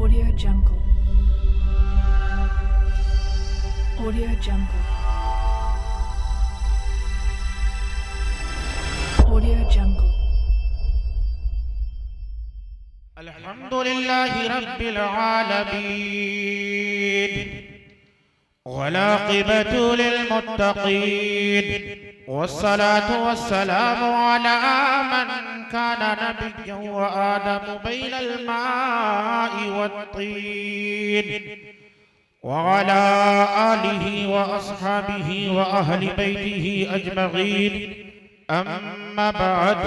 Audio Jungle. Audio Jungle. Audio Jungle. अल्हम्दुलिल्लाहि रब्बिल आलमीन वलाक़िबतु लिलमुत्तक़ीन वस्सलातु वस्सलामु अला मन काना नबिय्यन व आदमु बैनल माइ वत्तीन व अला आलिहि व अस्हाबिहि व अहलि बैतिहि अजमईन अम्मा बअद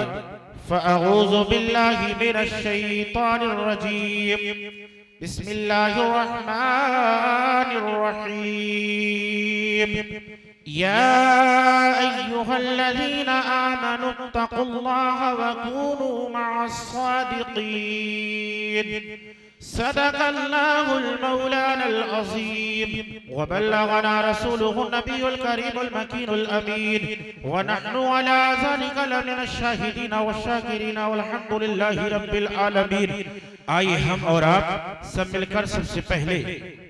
फ़अऊज़ु बिल्लाहि मिनश्शैतानिर्रजीम बिस्मिल्लाहिर्रहमानिर्रहीम या अय्युहल्लज़ीना आमनुत्तक़ुल्लाह व कूनू मअस्सादिक़ीन सदक़ल्लाहुल मौलानल अज़ीम व बल्लगना रसूलुहुन नबियुल करीमुल मकीनुल अमीन व नहनु अला ज़ालिका लमिनश शाहिदीन वश्शाकिरीन वल्हम्दुलिल्लाहि रब्बिल आलमीन। आइए हम और आप सब मिलकर सबसे पहले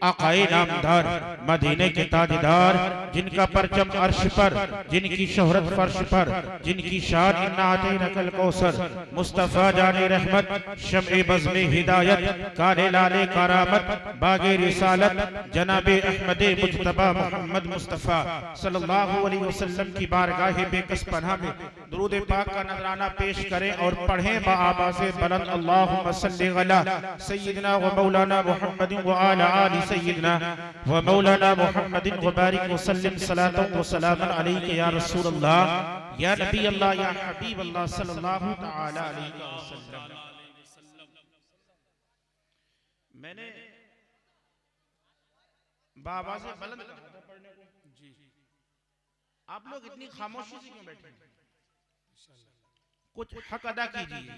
आकाए नामदार मदीने के ताजदार जिनका परचम अर्श पर, जिनकी शोहरत फर्श पर, जिनकी शान इन्ना अतैनकल कौसर मुस्तफा जाने रहमत शम्ए बज़्मे हिदायत कारे लाले करामत बागे रिसालत जनाबे अहमदे मुज्तबा मोहम्मद मुस्तफा सल्लल्लाहु अलैहि वसल्लम की बारगाहे बेकस पनाह में दुरूद पाक का नजराना पेश करें और पढ़ें बाआवाज़े बुलंद अल्लाहुम्मा सल्लि अला सय्यिदना व मौलाना मुहम्मदिन व अला आलि सय्यिदना व मौलाना मुहम्मदिन व बारिक व सल्लिम सलातन व सलामन अलैका या रसूल अल्लाह या नबी अल्लाह या हबीब अल्लाह सल्लल्लाहु तआला अलैहि वसल्लम। मैंने बाबा से बुलंद कहा था पढ़ने को जी, आप लोग इतनी खामोशी से क्यों बैठे? कुछ हक अदा कीजिए।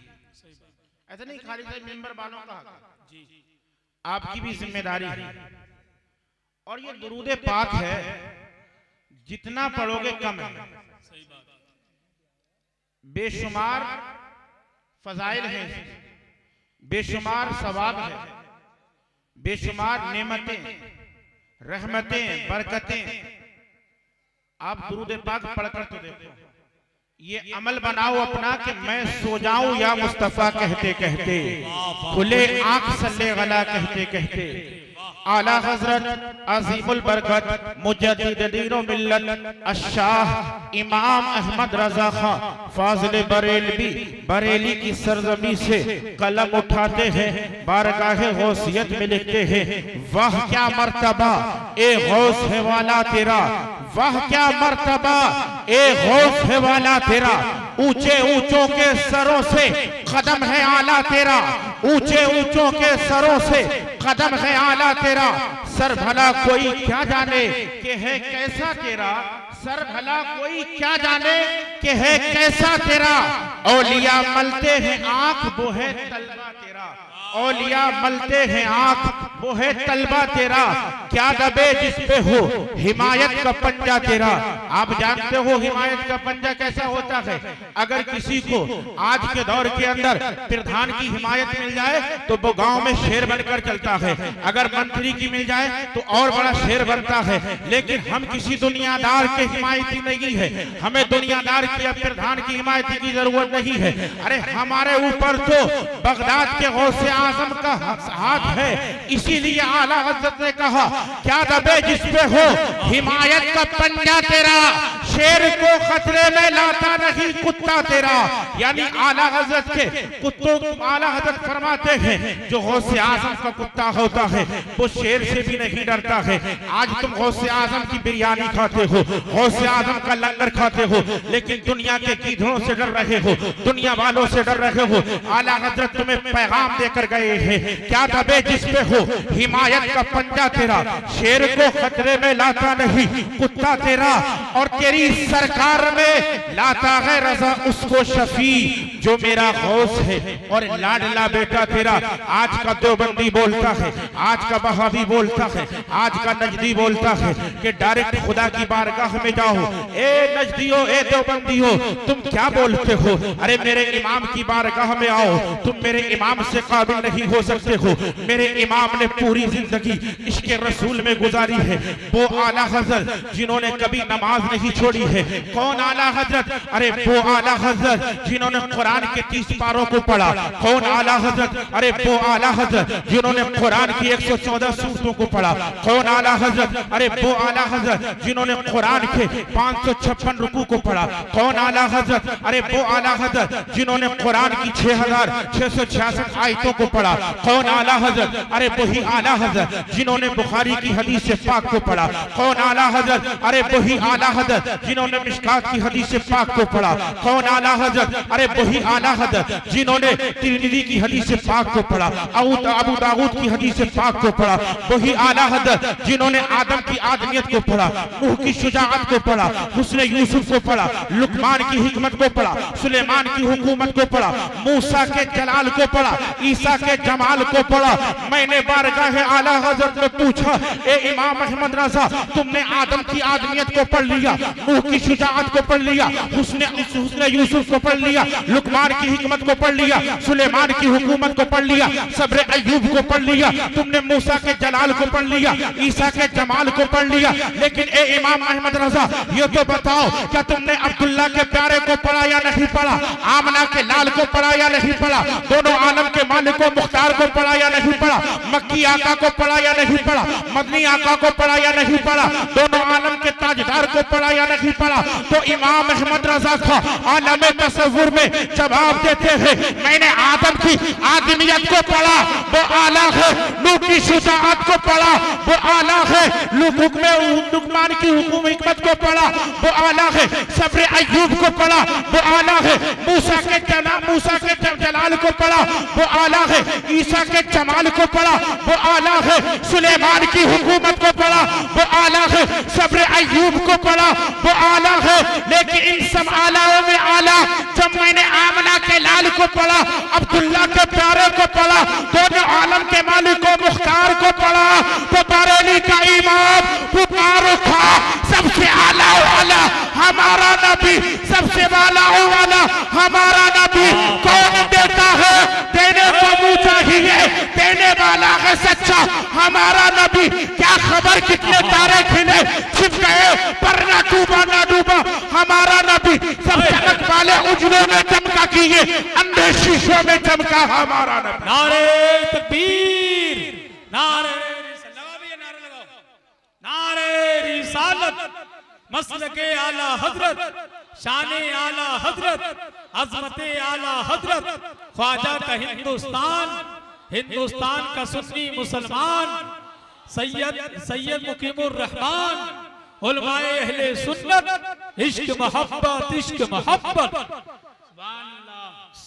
ऐसा नहीं खाली से मेंबर वालों का हक जी, आपकी भी जिम्मेदारी है। और ये दुरूद पाक है, जितना पढ़ोगे कम है। बेशुमार फजाइल हैं, बेशुमार सवाब है, बेशुमार नेमतें, रहमतें, बरकतें। आप दुरूद पाक पढ़कर तो देखो, ये अमल बनाओ अपना कि मैं सो जाऊं या मुस्तफा कहते कहते, खुले आंख सल्ले गला कहते कहते। आला हजरत अजीमुल बरकत मुजद्दिद दीन व मिल्लत अशाह इमाम अहमद रजा खां फाजिल बरेलवी बरेली की सरजमी से कलम उठाते हैं, बारगाहे गौसियत में लिखते हैं, वाह क्या मर्तबा ए गौस है वाला तेरा, वाह क्या मर्तबा ए गौस है वाला तेरा। ऊंचे ऊंचों के सरों से कदम है आला तेरा, ऊंचे ऊंचों के सरों से कदम है आला तेरा। सर भला कोई क्या जाने कि है कैसा तेरा, सर भला कोई क्या जाने कि है कैसा तेरा। औलिया मलते हैं आंख वो है तलबा तेरा, औलिया मलते हैं आंख वो है तलबा तेरा। क्या दबे जिस पे हो हिमायत का पंजा तेरा। आप जानते हो हिमायत का पंजा कैसा होता है। अगर किसी को आज के दौर के अंदर प्रधान की हिमायत मिल जाए तो वो गांव में शेर बनकर चलता है, अगर मंत्री की मिल जाए तो और बड़ा शेर बनता है। लेकिन हम किसी दुनियादार के हिमायती नहीं है, हमें दुनियादार की प्रधान की हिमायत की जरूरत नहीं है। अरे हमारे ऊपर तो बगदाद के गौसे आजम का हाथ है, इसीलिए आला हज़रत ने कहा क्या दबे जिस पे हो हिमायत का पंजा तेरा, शेर को खतरे में लाता नहीं कुत्ता तेरा। यानी आला हज़रत के कुत्तों को आला हज़रत फरमाते हैं जो गौसे आजम का कुत्ता होता है वो शेर से भी नहीं डरता है। आज तुम गौसे आजम की बिरयानी खाते हो, गौसे आजम का लंगर खाते हो, लेकिन दुनिया के गीधों से डर रहे हो, दुनिया वालों से डर रहे हो। आला हज़रत तुम्हें पैगाम देकर गए हैं, क्या दबे जिस पे हो हिमायत का पंजा तेरा, शेर को खतरे में लाता नहीं कुत्ता तेरा। और तेरी सरकार में लाता है रजा उसको शफी जो मेरा गौस है और लाडला बेटा तेरा। आज का देवबंदी बोलता है, आज का बहावी बोलता है, आज का नजदी बोलता है कि डायरेक्ट खुदा की बारगाह में जाओ। ए नजदियो, ए देवबंदियो, तुम क्या बोलते हो? अरे मेरे इमाम की बारगाह में आओ। तुम मेरे इमाम से काबिल नहीं हो सकते हो। मेरे इमाम ने पूरी जिंदगी इश्क रसूल में गुजारी है। वो आला हजरत जिन्होंने कभी नमाज नहीं छोड़ी है। कौन आला हजरत? अरे वो आला हजरत जिन्होंने कुरान के 30 पारों को पढ़ा। कौन आला हजरत? अरे वो आला हजरत जिन्होंने कुरान की 114 सूरतों को पढ़ा। कौन आला हजरत? अरे वो आला हजरत जिन्होंने कुरान के 556 रुकू को पढ़ा। कौन आला हजरत? अरे वो आला हजरत जिन्होंने कुरान की 6666 आयतों को पढ़ा। कौन आला हजरत? अरे वही आला हजरत जिन्होंने बुखारी की हदीस पाक को पढ़ा। कौन आला हजरत? अरे वही आला हजरत जिन्होंने मिशकात की हदीस पाक को पढ़ा। कौन आला हजरत? अरे वही आला हजरत जिन्होंने तिरमिज़ी की हदीस पाक को पढ़ा, अबू दाऊद की हदीस पाक को पढ़ा। वही आला हजरत जिन्होंने आदम की आदमियत को पढ़ा, नूह की शुजाअत को पढ़ा, हुस्न यूसुफ को पढ़ा, लुकमान की हिकमत को पढ़ा, सुलेमान की हुकूमत को पढ़ा, मूसा के जलाल को पढ़ा, ईसा के जमाल को पढ़ा। मैंने बारगाह आला हजरत में पूछा, ए इमाम अहमद रजा, तुमने आदम की आदमियत को पढ़ लिया, नूह की शुजाअत को पढ़ लिया, हुस्न यूसुफ को पढ़ लिया, लुकमान की हिकमत को पढ़ लिया, सुलेमान की हुकूमत को पढ़ लिया, सब्र अय्यूब को पढ़ लिया, तुमने मूसा के जलाल को पढ़ लिया, ईसा के जमाल को पढ़ लिया। लेकिन ए इमाम अहमद रजा, ये तो बताओ, क्या तुमने अब्दुल्ला के प्यारे को पढ़ा या नहीं पढ़ा? आमना के लाल को पढ़ा या नहीं पढ़ा? दोनों आलम के मालिक को मुख्तार को पढ़ा या नहीं पढ़ा? मक्की आका को पढ़ा या नहीं पढ़ा? मदनी आका को पढ़ा या नहीं पढ़ा? दोनों आलम के ताजदार को पढ़ा या नहीं पढ़ा? तो इमाम अहमद रजा खा आलम तसव्वुर में जवाब देते हैं, मैंने आदम की आदमियत को पढ़ा, वो आला है। नूह की शुजाअत को पढ़ा, वो आला है। लुकमान की हुकूम हिकमत को पढ़ा, वो आला है। सब्र अय्यूब को पढ़ा, वो आला है। मूसा के जलाल को पढ़ा, वो आला है। ईसा के जमाल को पढ़ा, वो आला है। सुलेमान की हुकूमत को पढ़ा, वो आला है। सब्र अय्यूब को पढ़ा, वो आला है। लेकिन इन सब आलाओं में आला जब मैंने आमना के लाल को पढ़ा, अब्दुल्ला के प्यारे को पढ़ा, दोनों आलम के मालिक को मुख्तार को पढ़ा, तो बरेली का इमाम पुकार उठा, सबसे आला वाला हमारा नबी, सबसे वाला वाला हमारा नबी। कौन देता है? देने को मुँह चाहिए, देने वाला है सच्चा हमारा नबी। क्या खबर कितने तारे खिले छिप गए, पर ना डूबा ना डूबा हमारा नबी। सब चमक वाले उजलों में चमका किए, अंधे शीशों में चमका हमारा नबी। नारे तकबीर, नारे नारे रिसालत, मसलके आला हजरत, शाने आला हजरत, अजमते आला हजरत, ख्वाजा का हिंदुस्तान, हिंदुस्तान का सुन्नी मुसलमान, सैयद मुकीमुर रहमान, उलमाए अहले सुन्नत, इश्क मोहब्बत, इश्क मोहब्बत।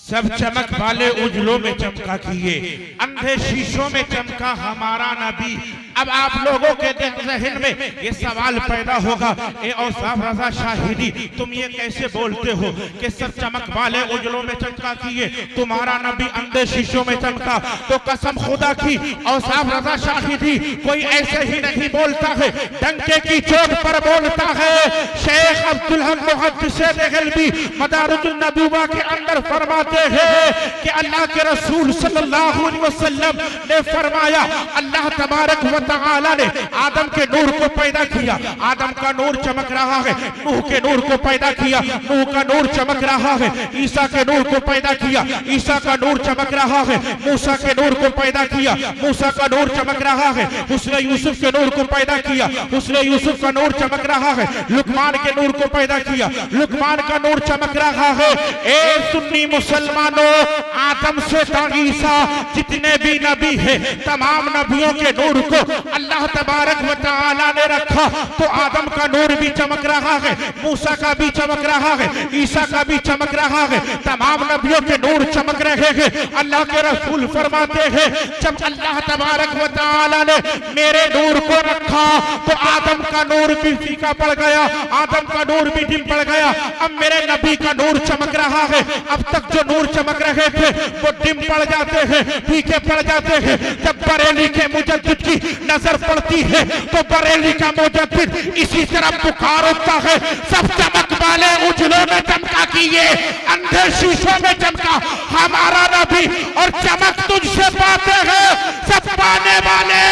सब चमक वाले उजलों में चमका किए, अंधे शीशों में चमका हमारा नबी। अब आप लोगों के ज़हन में ये सवाल पैदा होगा, ए औसाफ रजा शाहिदी, तुम ये कैसे बोलते हो कि सब चमक वाले उजलों में चमका किए, तुम्हारा नबी अंधे शीशों में चमका? तो कसम खुदा की औसाफ रजा शाहिदी, कोई ऐसे ही नहीं बोलता है, डंके की चोट पर बोलता है। शेख अब्दुल हक मुहद्दिस देहलवी मदारिजुन नबुव्वा के अंदर फरमाते हैं कि अल्लाह के रसूल सल्लल्लाहु अलैहि वसल्लम ने फरमाया, अल्लाह तबारक व तआला ने आदम के नूर को पैदा किया, आदम का नूर चमक रहा है। नूह के नूर को पैदा किया, नूह का नूर चमक रहा है। ईसा के नूर को पैदा किया, ईसा का नूर चमक रहा है। मूसा के नूर को पैदा किया, मूसा का नूर चमक रहा है। हुस्न यूसुफ के नूर को पैदा किया, हुस्न यूसुफ का नूर चमक रहा है। लुकमान के नूर को पैदा किया, लुकमान का नूर चमक रहा है। ए सुन्नी मुसलमानों, आदम से ईसा जितने भी नबी है, तमाम नबियों के नूर को अल्लाह तबारक व तआला ने रखा, तो आदम का नूर भी चमक रहा है, मूसा का भी चमक रहा है, ईसा का भी चमक रहा है। तमाम नबियों के नूर चमक रहे हैं। अल्लाह के रसूल फरमाते हैं, जब अल्लाह तबारक व तआला ने मेरे नूर को रखा, तो आदम का नूर भी फीका पड़ गया, आदम का नूर भी dim पड़ गया। अब मेरे नबी का नूर चमक रहा है। अब तक जो नूर चमक रहे थे वो डिम पड़ जाते हैं, फीके पड़ जाते हैं। जब बरेली के मुजद्दिद की नजर पड़ती है तो बरेली का मुजद्दिद इसी तरह पुकार उठता है, सब चमक वाले उजलों में चमका की ये अंधे शीशों में चमका हमारा नबी, और चमक तुझसे पाते हैं सब पाने वाले।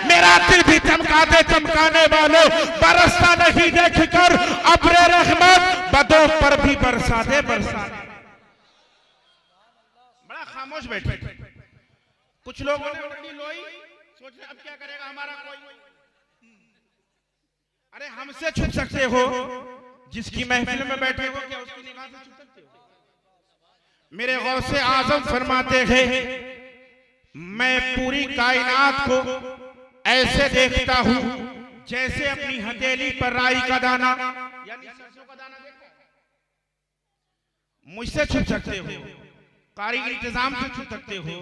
मेरा दिल भी चमका दे चमकाने वाले, बरसता नहीं देखकर अब्रे रहमत, बदों पर भी बरसा दे बरसा दे। बड़ा खामोश बैठे, कुछ लोगों ने उल्टी लोई, सोच रहे अब क्या करेगा हमारा कोई। अरे हमसे छू सकते हो, जिसकी महफिल में बैठे हो क्या उसकी निगाह से छू सकते हो? मेरे गौसे आजम फरमाते हैं, मैं पूरी कायनात को ऐसे देखता हूं जैसे अपनी हथेली पर राई का दाना यानी सरसों का दाना देखता है। मुझसे छू सकते हो, कारी इंतजाम से छू सकते हो,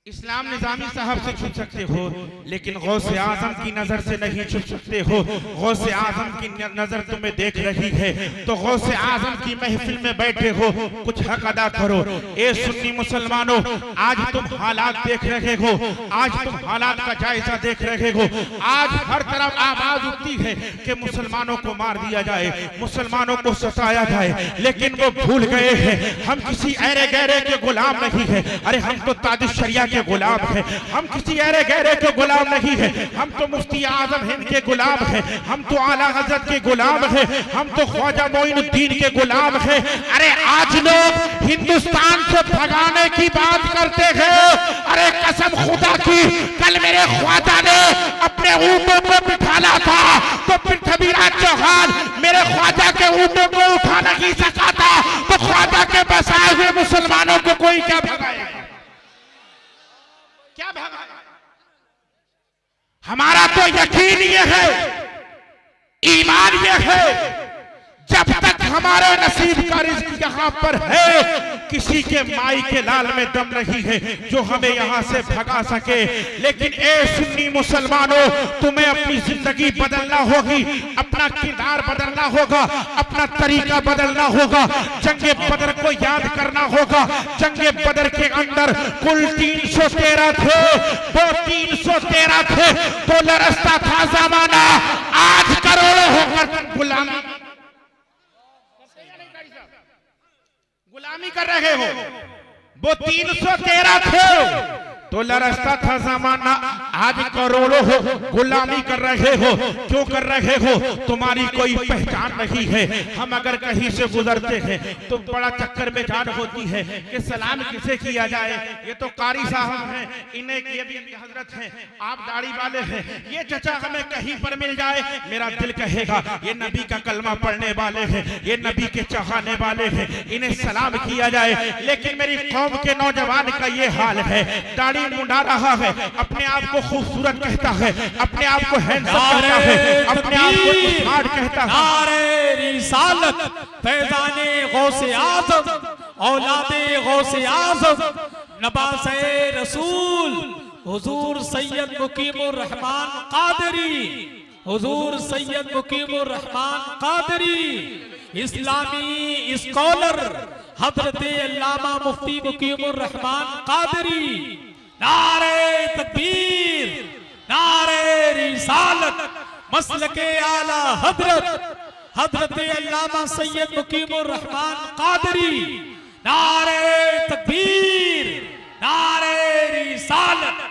इस्लाम निजामी साहब से छू सकते हो, लेकिन गौसे आजम की नजर से नहीं छू सकते हो। गौसे आजम की नजर तुम्हें देख रही है तो गौसे आजम की महफिल में बैठे हो, कुछ हक अदा करो। ए सुन्नी मुसलमानों, आज तुम हालात देख रहे हो, आज तुम हालात का जायजा देख रहे हो। आज हर तरफ आवाज उठती है कि मुसलमानों को मार दिया जाए, मुसलमानों को सताया जाए, लेकिन वो भूल गए हैं हम किसी ऐरे गहरे के गुलाम नहीं है। अरे हम तो तादिश शरिया के गुलाम है, हम किसी ऐरे गहरे के गुलाम नहीं है, हम तो मुफ्ती आजम हिंद के गुलाम है, हम तो आला हजरत के गुलाम है, हम तो ख्वाजा मोइनुद्दीन के गुलाम है। अरे आज लोग हिंदुस्तान से भगाने की बात करते हैं, अरे कसम खुदा की, कल मेरे ख्वाजा ने अपने ऊँटों को बिठाना था तो पृथ्वीराज चौहान मेरे ख्वाजा के ऊँटों को उठा नहीं सका था, तो ख्वाजा के बसाए हुए मुसलमानों को कोई क्या भगाएगा? क्या भागा? हमारा तो यकीन ये है, ईमान ये है, जब तक हमारे नसीब का रिज़्क़ यहाँ पर है, किसी के माई के लाल में दम नहीं है जो हमें यहाँ से भगा सके। लेकिन ए सुन्नी मुसलमानों, तुम्हें अपनी जिंदगी बदलना होगी, अपना किरदार बदलना होगा, अपना तरीका बदलना होगा। जंगे बदर को याद करना होगा। जंगे बदर के अंदर कुल 313 थे, वो 313 थे तो लरसता था जमाना, आज करोड़ों होकर गुलामी कर रहे हो। वो 313 थे तो लरसता था जमाना, आज करोड़ों हो गुलामी कर रहे हो। क्यों कर रहे हो? तुम्हारी कोई पहचान नहीं है। हम अगर कहीं से गुजरते हैं तो बड़ा चक्कर में जान होती है कि सलाम किसे किया जाए। ये तो कारी साहब हैं, इन्हें ये भी हजरत हैं, आप दाढ़ी वाले हैं, ये चचा हमें कहीं पर मिल जाए मेरा दिल कहेगा ये नबी का कलमा पढ़ने वाले हैं, ये नबी के चाहने वाले हैं, इन्हें सलाम किया जाए। लेकिन मेरी कौम के नौजवान का ये हाल है, दाढ़ी मुंडा रहा है, अपने आप को खूबसूरत कहता है, अपने आप को हैंडसम कहता है, अपने आप को स्मार्ट कहता है। नारे रिसालत फैज़ाने गौसे आज़म, औलादे गौसे आज़म, नवासे रसूल हुजूर सैयद मुकीमुर रहमान कादरी, हुजूर सैयद मुकीमुर रहमान कादरी, इस्लामी स्कॉलर हजरत अल्लामा मुफ्ती मुकीमुर रहमान कादरी। नारे तकबीर, नारे रिसालत, मसलके आला हजरत हजरत अल्लामा सैयद मुकीमुर रहमान कादरी। नारे तकबीर, नारे रिसालत।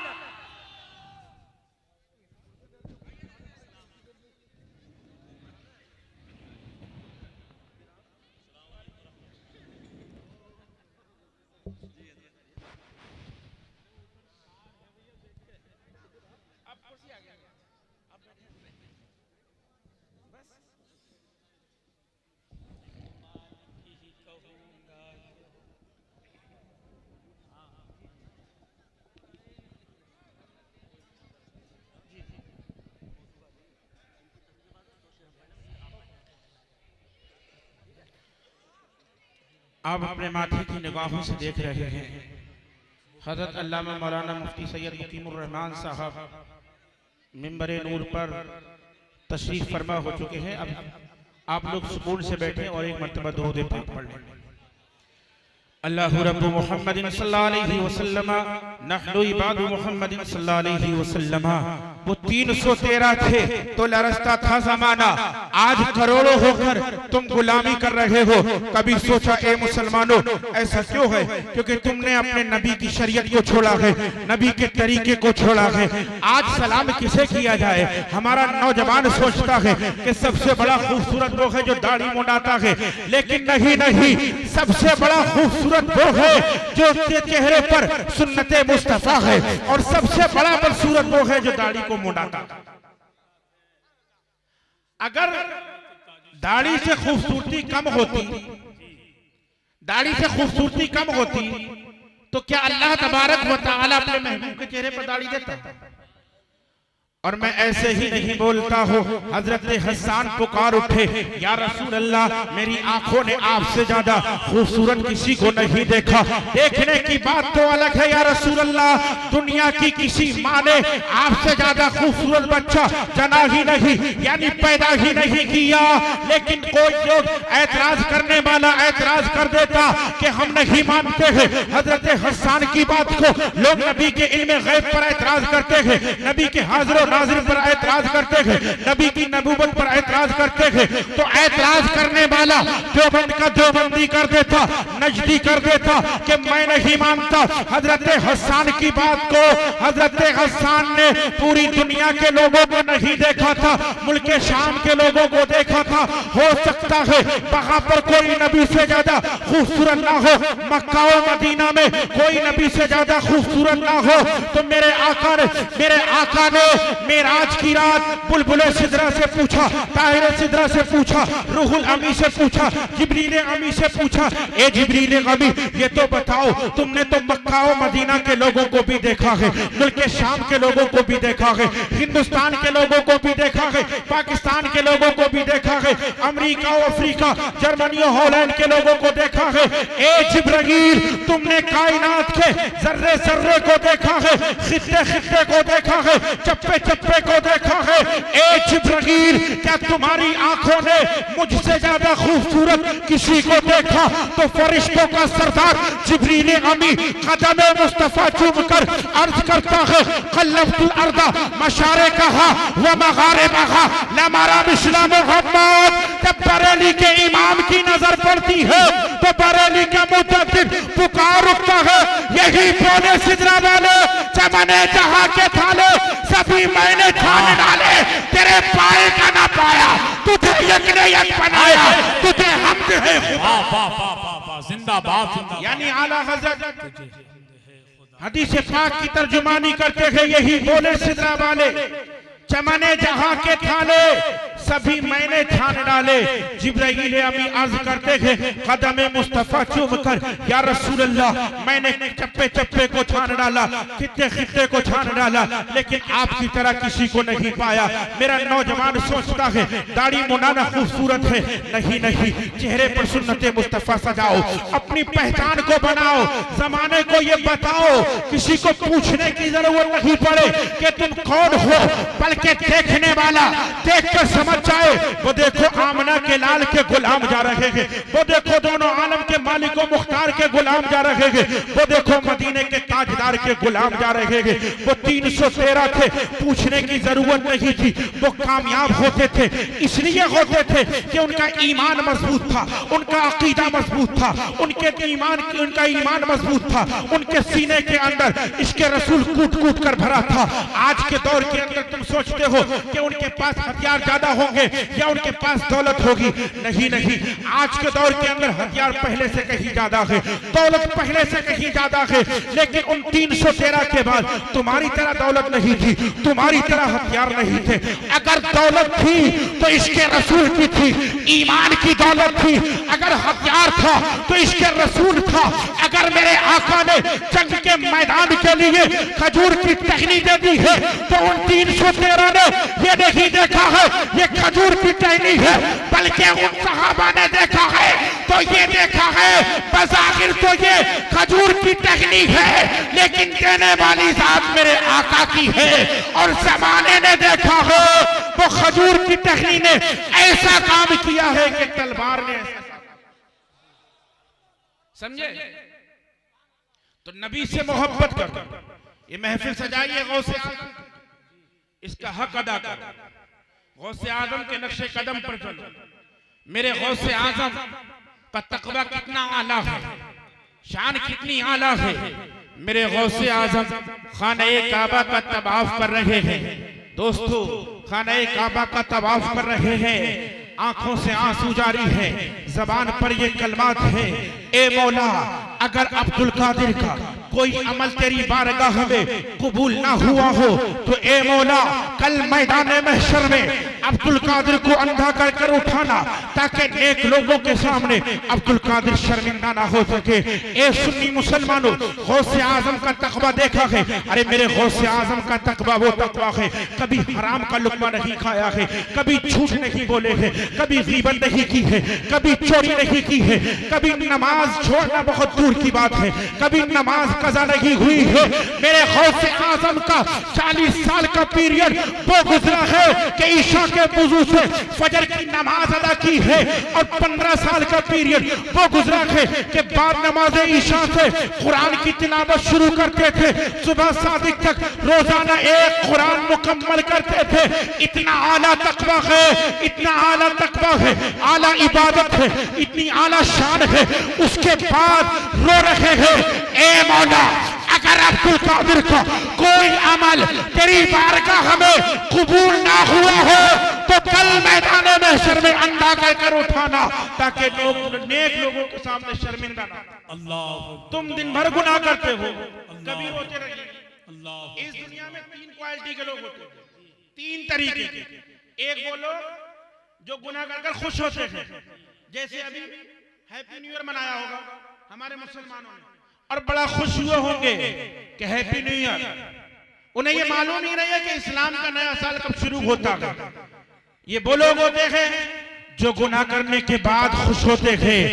आप अपने माथे की निगाहों से देख रहे हैं हजरत अल्लामा मौलाना मुफ्ती सैयद मुकीमुर रहमान साहब मिंबर नूर पर तशरीफ फरमा हो चुके हैं। अब आप लोग सुकून से बैठे और एक मर्तबा दुरूद पाक पढ़ लें। अल्लाहु रब्बु मुहम्मदिन सल्लल्लाहु अलैहि वसल्लम नहनु इबादु मुहम्मदिन सल्लल्लाहु अलैहि वसल्लम। वो 313 थे तो लरसता था जमाना, आज करोड़ों होकर तुम गुलामी कर रहे हो। कभी सोचा ए मुसलमानों ऐसा क्यों है? क्योंकि तुमने अपने नबी की शरीयत को छोड़ा है, नबी के तरीके को छोड़ा है। आज सलाम किसे किया जाए? हमारा नौजवान सोचता है कि सबसे बड़ा खूबसूरत वो है जो दाढ़ी मुंडाता है, लेकिन नहीं नहीं, सबसे बड़ा खूबसूरत वो है जो चेहरे पर सुन्नते मुस्तफा है, और सबसे बड़ा बदसूरत वो है जो दाढ़ी को मुंडाता। अगर दाढ़ी से खूबसूरती कम होती, दाढ़ी से खूबसूरती कम होती तो क्या अल्लाह तबारक व तआला अपने महबूब के चेहरे पर दाढ़ी देता? और मैं ऐसे ही नहीं बोलता हूँ। हजरत हसन पुकार उठे, या रसूल अल्लाह, मेरी आंखों ने आपसे ज्यादा खूबसूरत किसी को नहीं देखा। देखने की बात तो अलग है या रसूल अल्लाह, दुनिया की किसी माँ ने आपसे ज्यादा खूबसूरत बच्चा जना ही नहीं, यानी पैदा ही नहीं किया। लेकिन कोई लोग ऐतराज करने वाला ऐतराज कर देता कि हम नहीं मानते हैं हजरत हसन की बात को। लोग नबी के इल्म गैब पर ऐतराज करते हैं, नबी के हाजिर नाज़िर पर ऐतराज करते हैं, नबी की नबूवत पर ऐतराज करते हैं। तो ऐतराज करने वाला देवबंद का देवबंदी कर देता, नजदी कर देता कि मैं नहीं मानता हजरत हसन की बात को। हजरत हसन ने पूरी दुनिया के लोगों को नहीं देखा था, मुल्क शाम के लोगों को देखा था। हो सकता है वहां पर कोई नबी से ज्यादा खूबसूरत ना हो, मक्का और मदीना में कोई नबी से ज्यादा खूबसूरत ना हो। तो मेरे आका ने मेराज की रात बुलबुले सिदरा से पूछा, ताहिर सिदरा से पूछा, रूहुल अमी से पूछा, जिब्रील अमी से पूछा, ए जिब्रील अमी, ये तो बताओ तुमने तो मक्का और मदीना के लोगों को भी देखा है, मुल्क शाम के लोगों को भी देखा है, हिंदुस्तान के लोगों को भी देखा है, पाकिस्तान के लोगों को भी देखा है, अमेरिका और अफ्रीका, जर्मनी और हॉलैंड के लोगों को देखा है। ए जिब्रील, तुमने कायनात के जर्रे जर्रे को देखा है, खित्ते खित्ते को देखा है, चप्पे चप्पे को देखा है। ए जिब्रील, क्या तुम्हारी आंखों ने मुझसे ज्यादा खूबसूरत किसी को देखा? तो फरिश्तों का सरदार जिब्रील अमी कदम मुस्तफा चूमकर अर्ज करता है, कल्लबतुल अर्दा मशारिकहा व मगारिबहा लमारा मिस्ला मुहम्मद। जब बरेली के इमाम की नजर पड़ती है तो बरेली का मुतद्दिद पुकार उठता है, यही बोले सिदरा वाले, चमने जहां के थाले सभी मैंने छान डाले, तेरे पाए का ना पाया, तुझे यक ने यक बनाया, तुझे हमद है खुदा। जिंदाबाद। यानी आला हजरत हदीस पाक की तर्जुमानी करते हैं, यही बोले सिदरा वाले, चमने जहां के थाले सभी मैंने छान डाले। जिब्राइल अमी अर्ज करते हैं, कदम मुस्तफा चूमकर, या रसूल अल्लाह, मैंने चप्पे चप्पे को छान डाला, खित्ते खित्ते को छान डाला, लेकिन आपकी तरह किसी को नहीं पाया। मेरा नौजवान सोचता है दाढ़ी मुंडाना खूबसूरत है, नहीं नहीं, चेहरे पर सुन्नते मुस्तफा सजाओ, अपनी पहचान को बनाओ, जमाने को ये बताओ, किसी को पूछने की जरूरत नहीं पड़े कि तुम कौन हो, बल्कि देखने वाला देखकर समझ जाए। वो देखो आमना के लाल के गुलाम जा रहे हैं, वो देखो दोनों आलम के मालिक व मुख्तार के गुलाम जा रहे हैं, वो देखो मदीने के ताजदार के गुलाम जा रहे हैं। वो 313 थे, पूछने की जरूरत नहीं थी, वो कामयाब होते थे, इसलिए होते थे कि उनका ईमान मजबूत था, उनका अकीदा मजबूत था, उनका ईमान मजबूत था, उनके सीने के अंदर इसके रसूल कूट कूट कर भरा था। आज के दौर के अंदर तुम सोचते हो कि उनके पास हथियार ज्यादा होंगे या उनके पास दौलत होगी, नहीं नहीं, आज के दौर के अंदर हथियार पहले से कहीं ज्यादा है, दौलत पहले से कहीं ज्यादा है। लेकिन उन 313 के बाद तुम्हारी तरह दौलत नहीं थी, तुम्हारी तरह हथियार नहीं थे। अगर दौलत थी तो इसके रसूल की थी, ईमान की दौलत थी। अगर हथियार था तो इसके रसूल था। अगर मेरे आका ने जंग के मैदान के लिए खजूर की टहनी दे दी है तो उन 313 ने ये नहीं देखा है ये खजूर की टहनी है, बल्कि उन सहाबा ने देखा है तो ये देखा है बज़ाहिर तो ये खजूर की टहनी है, लेकिन देने वाली जात मेरे आका की है। और जमाने ने देखा है वो खजूर की टहनी ने ऐसा काम किया है कि तलवार ने, समझे? तो नबी से मोहब्बत करो। ये महफिल सजाइए गौसे आजम, इसका हक अदा करो। गौसे आजम के नक्शे कदम पर चलो। मेरे गौसे आजम का तकवा कितना आला है, शान कितनी आला है। मेरे गौसे आजम खाने काबा का तवाफ कर रहे हैं। दोस्तों, खाने काबा का तवाफ कर रहे हैं, आंखों से आंसू जारी है, जबान पर ये कलमात है, ए मौला अगर अब्दुल कादिर का कोई अमल तेरी बारगाह में कबूल ना हुआ हो तो ए मौला कल मैदान महशर में अब्दुल कादिर को अंधा कर कर उठाना, ताकि नेक लोगों के सामने अब्दुल कादिर शर्मिंदा ना हो सके। ए सुन्नी मुसलमानों, गौसे आजम का तकवा देखा है? अरे मेरे गौसे आजम का तकवा वो तकवा है, कभी हराम का लुक्मा नहीं खाया है, कभी झूठ नहीं बोले हैं, कभी गीबत नहीं की है, कभी चोरी नहीं की है, कभी नमाज छोड़ना बहुत दूर की बात है, कभी नमाज कज़ा नहीं हुई है। मेरे गौसे आजम का 40 साल का पीरियड वो गुजरा है कि ईशा के वुजू से फजर की नमाज अदा की है, और 15 साल का पीरियड वो गुजरा है कि बाद नमाज ईशा से कुरान की तिलावत शुरू करते थे, सुबह सादिक तक रोजाना एक कुरान मुकम्मल करते थे। इतना आला तकवा है, इतना आला तकवा है, आला इबादत है, इतनी आला शान है। उसके बाद रो रहे हैं, ए मौला अगर अब्दुल कादिर का कोई अमल तेरी बारगाह में कबूल ना हुआ हो तो कल मैदान महशर में अंधा कर उठाना, ताकि लोग नेक लोगों के सामने शर्मिंदा ना। अल्लाह, तुम दिन भर गुनाह करते हो, कभी रोते रहिए। अल्लाह, इस दुनिया में 3 क्वालिटी के लोग होते हैं, 3 तरीके के। एक वो लोग जो गुनाह कर खुश होते हैं, जैसे अभी हैप्पी न्यू ईयर मनाया होगा हमारे मुसलमानों ने, और बड़ा खुश हुए होंगे कि हैप्पी न्यू ईयर। उन्हें ये मालूम नहीं रहा कि इस्लाम का नया साल कब शुरू होता है। ये वो लोग होते हैं जो गुनाह करने के बाद खुश होते हैं।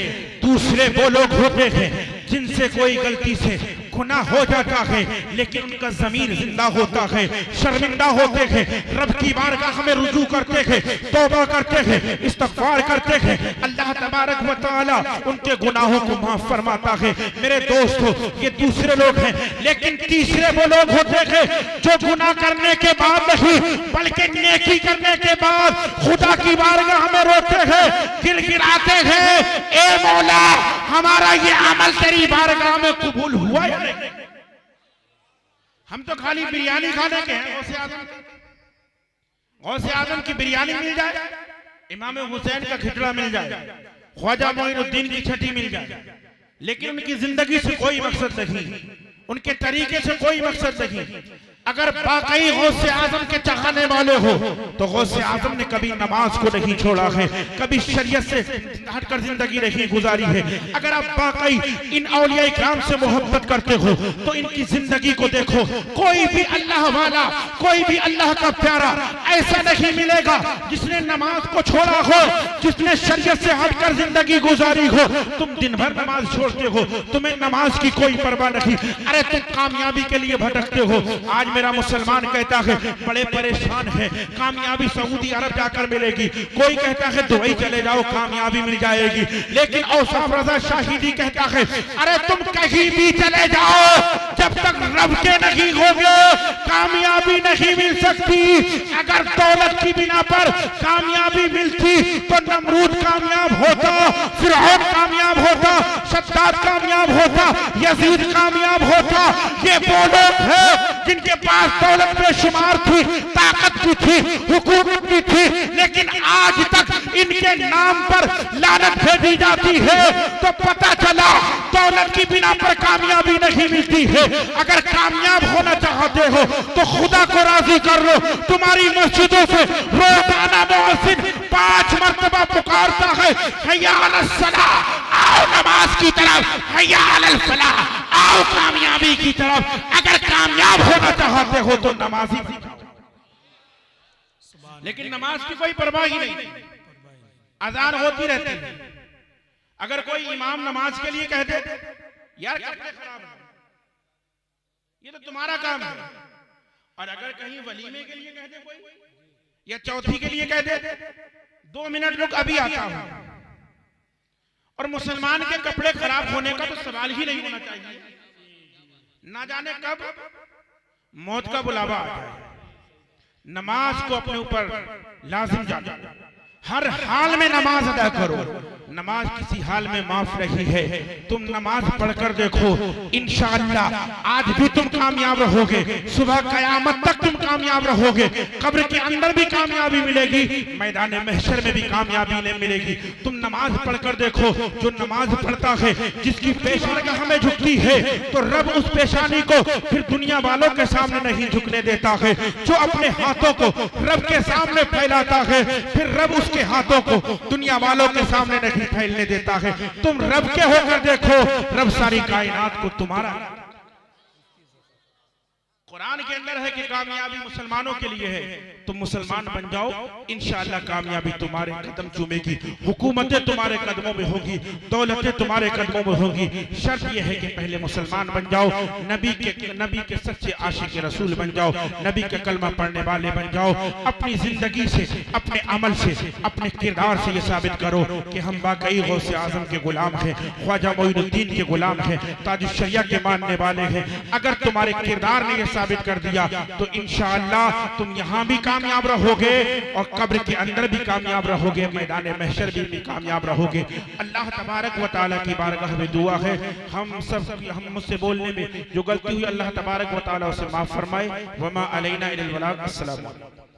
दूसरे वो लोग होते हैं जिनसे कोई गलती से गुनाह हो जाता है लेकिन उनका ज़मीर जिंदा होता है, शर्मिंदा होते हैं, रब की बारगाह में रुजू करते हैं, तौबा करते हैं, इस्तगफार करते हैं, अल्लाह तबारक व तआला उनके गुनाहों को माफ फरमाता है। मेरे दोस्तों, ये दूसरे लोग हैं। लेकिन तीसरे वो लोग होते हैं जो गुनाह करने के बाद नहीं बल्कि नेकी करने के बाद खुदा की बारगाह में रोते हैं, गिड़गिड़ाते हैं, ए मौला हमारा ये अमल तेरी बारगाह में कबूल हुआ या नहीं। हम तो खाली बिरयानी खाने के हैं। गौसे आजम की बिरयानी मिल जाए, इमाम हुसैन का खिचड़ा मिल जाए, ख्वाजा मोइनुद्दीन की छठी मिल जाए, लेकिन उनकी जिंदगी से कोई मकसद नहीं, उनके तरीके से कोई मकसद नहीं। अगर वाकई गौसे आजम के चाहने वाले हो तो गौसे आजम ने कभी नमाज को नहीं छोड़ा है, कभी शरीयत से हटकर जिंदगी नहीं गुजारी है। अगर आप वाकई इन औलिया इकराम से मोहब्बत करते हो तो इनकी जिंदगी को देखो। कोई भी अल्लाह वाला, कोई भी अल्लाह का प्यारा ऐसा नहीं मिलेगा जिसने नमाज को छोड़ा हो, जिसने शरीयत से हटकर जिंदगी गुजारी हो। तुम दिन भर नमाज छोड़ते हो, तुम्हें नमाज की कोई परवाह नहीं। अरे तुम कामयाबी के लिए भटकते हो। आज मेरा मुसलमान कहता है बड़े परेशान है, कामयाबी सऊदी अरब जाकर मिलेगी, कोई कहता है दुबई चले जाओ कामयाबी मिल जाएगी, लेकिन औसाफ रजा शाहिदी कहता है अरे तुम कहीं भी चले जाओ जब तक रब के नहीं होगे कामयाबी नहीं मिल सकती। अगर दौलत की बिना पर कामयाबी मिलती तो नमरूद कामयाब होता, फिरौन कामयाब होता, सद्दाद कामयाब होता, यजीद कामयाब होता। ये वो लोग हैं जिनके पास दौलत बेशुमार थी, ताकत भी थी, हुकूमत भी थी, लेकिन आज तक इनके नाम पर लानत भेजी जाती है। तो पता चला दौलत की बिना पर कामयाबी नहीं मिलती है। अगर कामयाब होना चाहते हो तो खुदा को राजी कर लो। तुम्हारी मस्जिदों से रोजाना मुअज्जिन 5 मरतबा पुकारता है हय्या अलस सलाह, आओ नमाज की तरफ, हय्या अलल फलाह, आओ कामयाबी की तरफ। अगर कामयाब होना चाहते हो तो नमाज ही सीखो। लेकिन नमाज की कोई परवाह ही नहीं, अजान होती रहती है। अगर कोई इमाम नमाज के लिए कह दे यार कपड़े खराब है, ये तो तुम्हारा काम है, और अगर कहीं वलीमे के लिए कह दे कोई, या चौथी के लिए कह दे 2 मिनट रुक अभी आता हूं, और मुसलमान के कपड़े खराब होने का तो सवाल ही नहीं होना चाहिए। ना जाने कब मौत का बुलावा आ जाए। नमाज को अपने ऊपर लाजिम जानो, हर हाल में नमाज अदा करो। नमाज किसी हाल में माफ नहीं है। तुम नमाज पढ़कर देखो, इंशाअल्लाह आज भी तुम कामयाब रहोगे, सुबह कयामत तक तुम कामयाब रहोगे, कब्र के अंदर भी कामयाबी मिलेगी, मैदान महशर में भी कामयाबी नहीं मिलेगी। तुम नमाज पढ़कर देखो, जो नमाज पढ़ता है, जिसकी पेशानी हमें झुकती है, तो रब उस पेशानी को फिर दुनिया वालों के सामने नहीं झुकने देता है। जो अपने हाथों को रब के सामने फैलाता है, फिर रब उसके हाथों को दुनिया वालों के सामने नहीं फैलने देता है। तुम रब के होकर देखो, रब सारी कायनात को तुम्हारा। कुरान के अंदर है कि कामयाबी मुसलमानों के लिए है। तुम मुसलमान बन जाओ, इंशाअल्लाह कामयाबी तुम्हारे कदम चूमेगी, हुकूमतें तुम्हारे कदमों में होगी, दौलतें तुम्हारे कदमों में होगी। शर्त यह है कि पहले मुसलमान बन जाओ, नबी के सच्चे आशिक रसूल बन जाओ, नबी के कलमा पढ़ने वाले बन जाओ। अपनी जिंदगी से, अपने अमल से, अपने किरदार से ये साबित करो कि हम वाकई गौसे आजम के गुलाम हैं, ख्वाजा मोइनुद्दीन के गुलाम हैं, ताजुश शरिया के मानने वाले हैं। अगर तुम्हारे किरदार ने यह साबित कर दिया तो इंशाअल्लाह तुम यहाँ भी कामयाब रहोगे और कब्र के अंदर भी कामयाब रहोगे, मैदान महशर भी कामयाब रहोगे। अल्लाह तबारक व तआला की बारगाह में दुआ है, हम मुझसे बोलने में जो गलती हुई अल्लाह तबारक व तआला उसे माफ फरमाए। वमा अलैना इल्लल बलाग। अस्सलाम वालेकुम।